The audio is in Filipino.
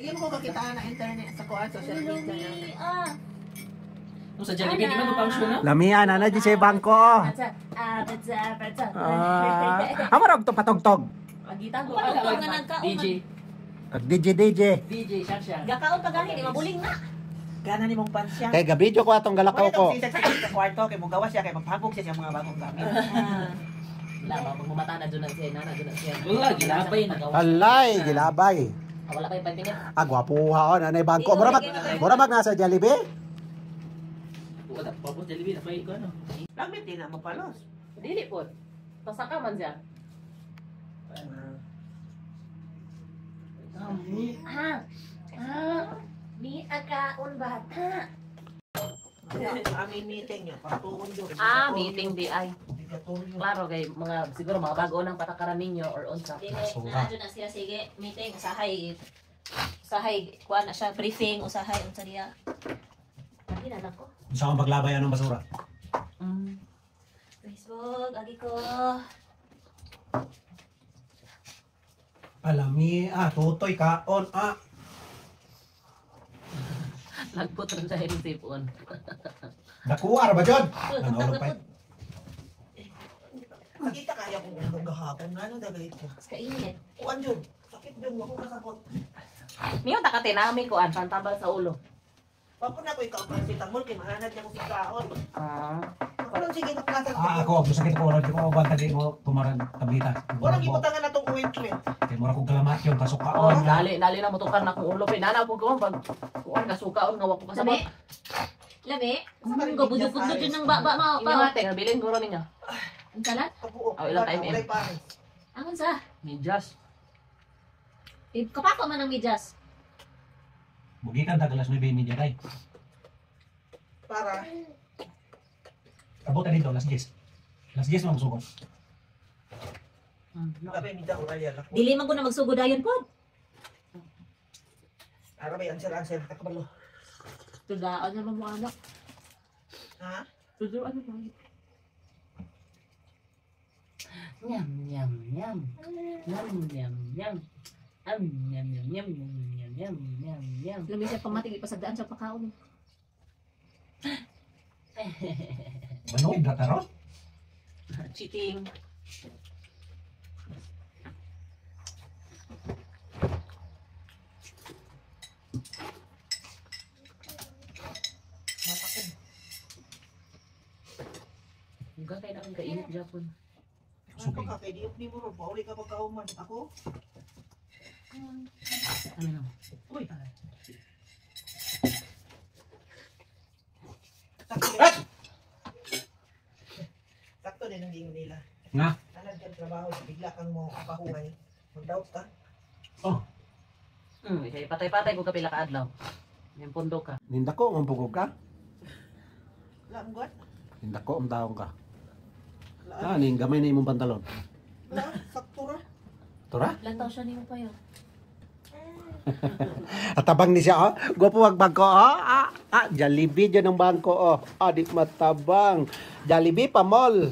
Sige mo kakitaan na internet sa kuan social media na. Kung sa Jollibee, di ba mag-function na? Lamian, ana di sa bangko. Amarog to patugtog. Agita ko. Patugtog nga nagkaon. DJ. DJ. DJ, siya. Gakaon pa gani, di mabuling na. Gana ni mong pansya. Kay gabidyo ko atong galakaw ko. Sa kwarto kay mong gawas siya kay magpagog siya sa mga bagong gamit. Wala ba pag bumata na doon siya, na doon siya. Wala gilabay na. Alay, gilabay. Wala pa yung 5 minutes. Gwapuha on, anay bangko. Mura mag nasa Jollibee? Papos Jollibee na pa ko ano. Lamit din na mapalos. Dili po. Pasaka man siya. Ni akaon bata. Aming meeting niya, patuon doon. Meeting di ay. Klaro kay mga siguro mga bago nang patakaran ninyo or unsa. Dili na na siya sige meeting usahay kuan na siya briefing usahay unsa diya. Hindi na nako. Sa akong paglabay anong basura? Facebook agi ko. Alami, tutoy kaon, Nagput rin sa hiling sipon. Nakuha ba jud? Nanawag pa. Makita kaya kung anong gahapon nga ano dagay ito. Sa init. Kuan yun. Sakit yun, ako kasabot. Miyo ta katinami ko an pantambal sa ulo. Ako na ko ikaw paracetamol kay mahanad niya ko sa kaon. Ako lang sige kaplasan. Ako, sakit ko oras ko ba tadi mo tumaran tablita. Walang ibutangan na tong ointment. Kay mura ko kalamat yung Oh, kasukaon. dali na mutukan na kung ulo pinana po ko pag kuan kasukaon nga wako kasabot. Lami? Gabudod-budod din ng baba mo Ikaw pa. ate, bilin guro ninyo. Ang salat? Ilang time in? Angon sa? Medyas. Kapako man ang medyas. Bugikan tagalas may media kay. Para Abot dito las 10. Las 10 mo sugod. Labi mi da oraya la. Dili man ko na magsugod dayon pod. Ara may answer takabalo. Tudaan naman mo anak. Ha? Tudaan mo. Nyam nyam nyam. Nyam nyam nyam. Nyam nyam nyam nyam nyam nyam. Lami siya pamatig ipasagdaan sa pakaon. Banoy na taron. Cheating. Mapakin. Huwag kayo na kainit Japon. Ano ka kay diop ni mo ro pauli ka pagkauman ako. Ano na? Uy. Sakto din ang gingon nila. Nga. Tanad kang trabaho, bigla kang mo pahuway. Mag-doubt ka. Kaya patay-patay ko kapila ka adlaw. Yung pundo ka. Ninda ko ang pugog ka. Wala mo gat? Ninda ko ang taong ka. Ning gamay na imong pantalon. Wala, sakto ra. Tora? Lantaw siya nimo pa yun. Atabang ni siya, Gwapo wag bangko, Jollibee dyan ang bangko, di matabang. Jollibee pa mall.